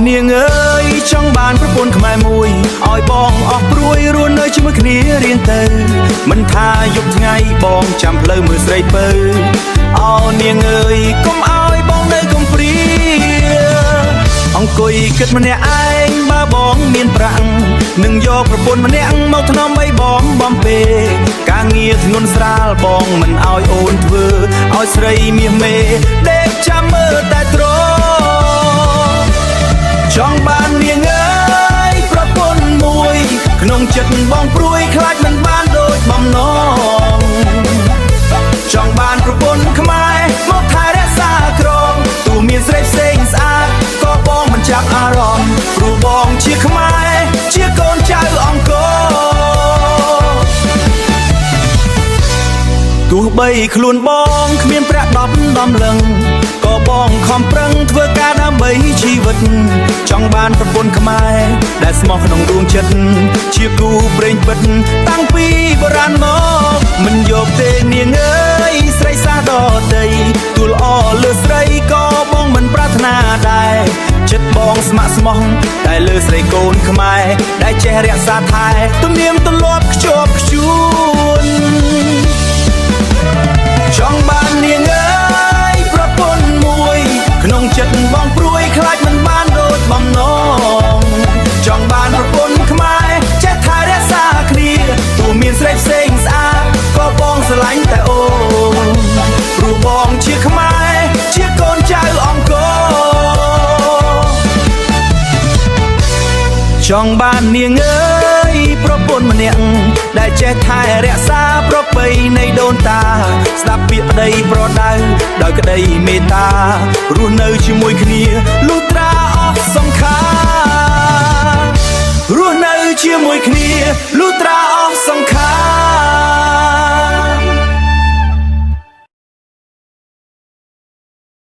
នាងអើយចង់បានប្រពន្ធខ្មែរមួយឲ្យបងអស់ព្រួយរស់នៅជាមួយគ្នារៀងទៅមិនថាយប់ថ្ងៃបងចាំផ្លូវមើលស្រីពៅអូនាងអើយកុំឲ្យបងនៅកំព្រាអង្គុយគិតម្នាក់ឯងបើបងមានប្រាក់នឹងយកប្រពន្ធម្នាក់មកថ្នមឲ្យបងបំពេការងារធ្ងន់ស្រាលបងមិនឲ្យអូនធ្វើឲ្យស្រីមាសមេដេកចាំមើលតែត្រចង់បាននាងអើយប្រពន្ធមួយក្នុងចិត្តបងព្រួយខ្លាចមិនបានដូចបំណងចង់បានប្រពន្ធខ្មែរមកថែរក្សាក្រងទោះមានស្រីផ្សេងស្អាតក៏បងមិនចាប់អារម្មណ៍ព្រោះបងជាខ្មែរជាកូនចៅអង្គរទោះបីខ្លួនបងគ្មានប្រាក់10ដំឡឹងក៏បងខំប្រឹងធ្វើការដើម្បីជីវិតចង់បានប្រពន្ធខ្មែរដែលស្មោះក្នុងដួងចិត្តជាគូព្រេងពិតតាំងពីបុរាណមកមិនយកទេនាងអើយស្រីសាដតីទូលល្អលើស្រីក៏បងមិនប្រាថ្នាដែរចិត្តបងស្ម័គ្រស្មោះតែលើស្រីកូនខ្មែរដែលចេះរក្សាថែទំនៀមទម្លាប់ខ្ជាប់ខ្ជួនចង់បាននាងអើយប្រពន្ធមួយក្នុងចិត្តបងព្រួយខ្លាចមិនបានដូចបំណងចង់បានប្រពន្ធខ្មែរចេះថែរក្សាគ្នាទោះមានស្រីផ្សេងស្អាតក៏បងស្រឡាញ់តែអូនព្រោះបងជាខ្មែរជាកូនចៅអង្គរចង់បាននាងអើយប្រពន្ធម្នាក់ដែលចេះថែរក្សាប្រពៃណីដូនតាស្ដាប់ពាក្យប្តីប្រដៅដោយក្តីមេត្តារស់នៅជាមួយគ្នាលុះត្រាអស់សង្ខាររស់នៅជាមួយគ្នាលុះត្រាអស់សង្ខារ